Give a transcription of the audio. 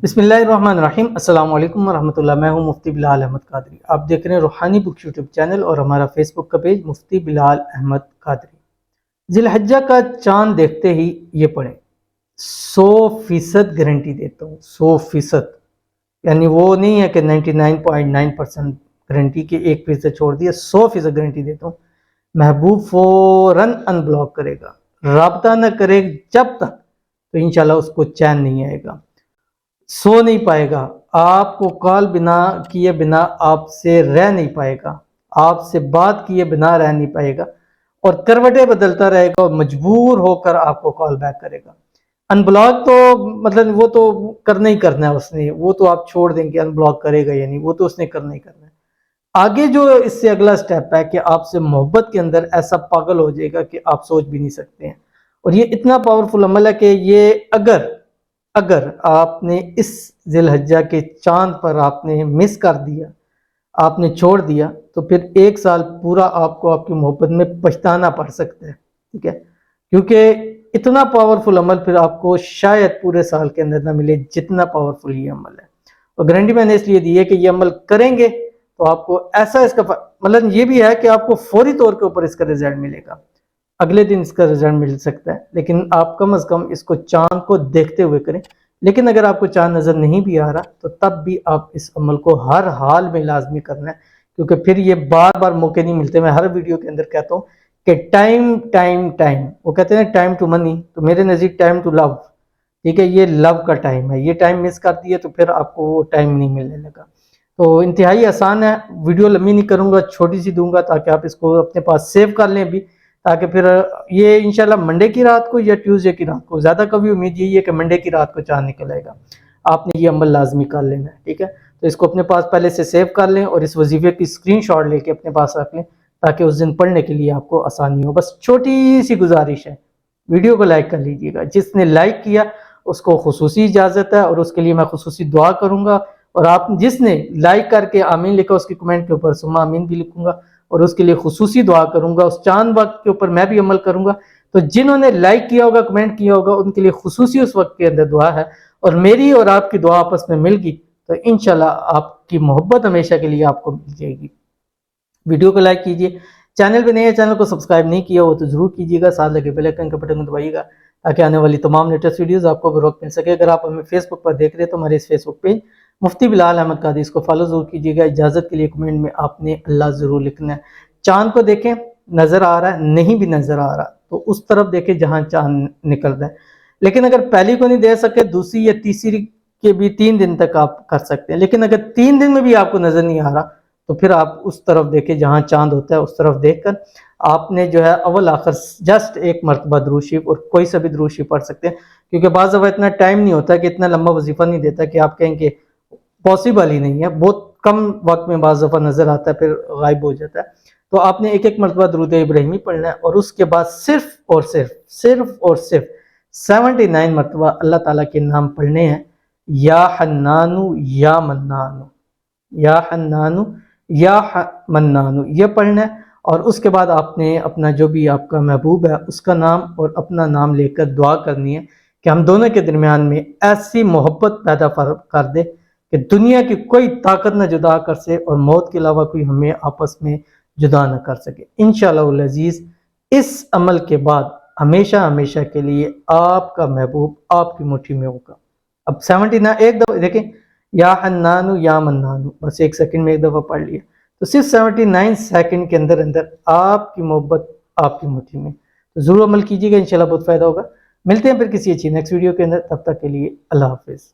بسم اللہ الرحمن الرحیم۔ السلام علیکم ورحمۃ اللہ۔ میں ہوں مفتی بلال احمد قادری۔ آپ دیکھ رہے ہیں روحانی بک یوٹیوب چینل اور ہمارا فیس بک کا پیج مفتی بلال احمد قادری۔ ذی الحجہ کا چاند دیکھتے ہی یہ پڑھیں 100% گارنٹی دیتا ہوں، 100%، یعنی وہ نہیں ہے کہ 99.9% گارنٹی کے 1% چھوڑ دیا، 100% گارنٹی دیتا ہوں۔ محبوب فوراً ان بلاک کرے گا، رابطہ نہ کرے جب تک تو انشاءاللہ اس کو چین نہیں آئے گا، سو نہیں پائے گا، آپ کو کال بنا کیے بنا آپ سے رہ نہیں پائے گا، آپ سے بات کیے بنا رہ نہیں پائے گا، اور کروٹیں بدلتا رہے گا اور مجبور ہو کر آپ کو کال بیک کرے گا۔ ان بلاک تو مطلب وہ تو کرنا ہی کرنا ہے اس نے، وہ تو آپ چھوڑ دیں گے، ان بلاک کرے گا یا نہیں، وہ تو اس نے کرنا ہی کرنا ہے۔ آگے جو اس سے اگلا سٹیپ ہے کہ آپ سے محبت کے اندر ایسا پاگل ہو جائے گا کہ آپ سوچ بھی نہیں سکتے ہیں، اور یہ اتنا پاورفل عمل ہے کہ یہ اگر آپ نے اس ذی الحجہ کے چاند پر آپ نے مس کر دیا، آپ نے چھوڑ دیا، تو پھر 1 سال پورا آپ کو آپ کی محبت میں پچھتانا پڑ سکتا ہے، ٹھیک ہے؟ کیونکہ اتنا پاورفل عمل پھر آپ کو شاید پورے سال کے اندر نہ ملے جتنا پاورفل یہ عمل ہے۔ اور گارنٹی میں نے اس لیے دی ہے کہ یہ عمل کریں گے تو آپ کو ایسا اس کا مطلب یہ بھی ہے کہ آپ کو فوری طور کے اوپر اس کا رزلٹ ملے گا، اگلے دن اس کا رزلٹ مل سکتا ہے، لیکن آپ کم از کم اس کو چاند کو دیکھتے ہوئے کریں۔ لیکن اگر آپ کو چاند نظر نہیں بھی آ رہا تو تب بھی آپ اس عمل کو ہر حال میں لازمی کرنا ہے، کیونکہ پھر یہ بار بار موقع نہیں ملتے۔ میں ہر ویڈیو کے اندر کہتا ہوں کہ ٹائم وہ کہتے ہیں ٹائم ٹو منی، تو میرے نزدیک ٹائم ٹو لو، ٹھیک ہے؟ یہ لو کا ٹائم ہے، یہ ٹائم مس کر دیے تو پھر آپ کو وہ ٹائم نہیں ملنے لگا۔ تو انتہائی آسان ہے، ویڈیو لمبی نہیں کروں گا، چھوٹی سی دوں گا تاکہ آپ اس کو اپنے پاس سیو کر لیں بھی، تاکہ پھر یہ انشاءاللہ منڈے کی رات کو یا ٹیوزڈے کی رات کو، زیادہ کبھی امید یہی ہے کہ منڈے کی رات کو چاند نکل آئے گا، آپ نے یہ عمل لازمی کر لینا ہے، ٹھیک ہے؟ تو اس کو اپنے پاس پہلے سے سیو کر لیں اور اس وظیفے کی اسکرین شاٹ لے کے اپنے پاس رکھ لیں تاکہ اس دن پڑھنے کے لیے آپ کو آسانی ہو۔ بس چھوٹی سی گزارش ہے، ویڈیو کو لائک کر لیجیے گا، جس نے لائک کیا اس کو خصوصی اجازت ہے اور اس کے لیے میں خصوصی دعا کروں گا، اور آپ جس نے لائک کر کے آمین لکھا اس کی کمنٹ کے اوپر ثم آمین بھی لکھوں گا اور اس کے لیے خصوصی دعا کروں گا۔ اس چاند وقت کے اوپر میں بھی عمل کروں گا، تو جنہوں نے لائک کیا ہوگا، کمنٹ کیا ہوگا، ان کے لیے خصوصی اس وقت کے اندر دعا ہے، اور میری اور آپ کی دعا آپس میں مل گئی تو انشاءاللہ آپ کی محبت ہمیشہ کے لیے آپ کو مل جائے گی۔ ویڈیو کو لائک کیجیے، چینل پہ نئے ہیں، چینل کو سبسکرائب نہیں کیا ہو تو ضرور کیجیے گا، ساتھ لگے بیل آئیکن کا بٹن کو دبائیے گا تاکہ آنے والی تمام لیٹسٹ ویڈیوز آپ کو بروقت مل سکے۔ اگر آپ ہمیں فیس بک پر دیکھ رہے ہیں تو ہمارے اس فیس بک پیج مفتی بلال احمد قادری، اس کو فالو ضرور کیجیے گا۔ اجازت کے لیے کمنٹ میں آپ نے اللہ ضرور لکھنا ہے۔ چاند کو دیکھیں، نظر آ رہا ہے، نہیں بھی نظر آ رہا تو اس طرف دیکھیں جہاں چاند نکل رہا ہے، لیکن اگر پہلی کو نہیں دیکھ سکے، دوسری یا تیسری کے بھی 3 دن تک آپ کر سکتے ہیں، لیکن اگر 3 دن میں بھی آپ کو نظر نہیں آ رہا تو پھر آپ اس طرف دیکھیں جہاں چاند ہوتا ہے، اس طرف دیکھ کر آپ نے جو ہے اول آخر جسٹ 1 مرتبہ درود شریف اور کوئی سا بھی درود شریف پڑھ سکتے ہیں، کیونکہ بعض دفعہ اتنا ٹائم نہیں ہوتا کہ اتنا لمبا وظیفہ نہیں دیتا کہ آپ کہیں کہ پاسبل ہی نہیں ہے، بہت کم وقت میں بعض دفعہ نظر آتا ہے پھر غائب ہو جاتا ہے، تو آپ نے 1 مرتبہ درود ابراہیمی پڑھنا ہے، اور اس کے بعد صرف اور صرف 79 مرتبہ اللہ تعالیٰ کے نام پڑھنے ہیں، یا حنانو یا منانو، یا حنانو یا منانو، یہ پڑھنا ہے، اور اس کے بعد آپ نے اپنا جو بھی آپ کا محبوب ہے اس کا نام اور اپنا نام لے کر دعا کرنی ہے کہ ہم دونوں کے درمیان میں ایسی محبت پیدا کر دے کہ دنیا کی کوئی طاقت نہ جدا کر سکے اور موت کے علاوہ کوئی ہمیں آپس میں جدا نہ کر سکے۔ انشاءاللہ العزیز اس عمل کے بعد ہمیشہ کے لیے آپ کا محبوب آپ کی مٹھی میں ہوگا۔ اب 79 ایک دفعہ دیکھیں، یا حنانو یا منانو، بس 1 سیکنڈ میں 1 دفعہ پڑھ لیا، تو صرف 79 سیکنڈ کے اندر آپ کی محبت آپ کی مٹھی میں، تو ضرور عمل کیجیے گا، انشاءاللہ بہت فائدہ ہوگا۔ ملتے ہیں پھر کسی اچھی نیکسٹ ویڈیو کے اندر، تب تک کے لیے اللہ حافظ۔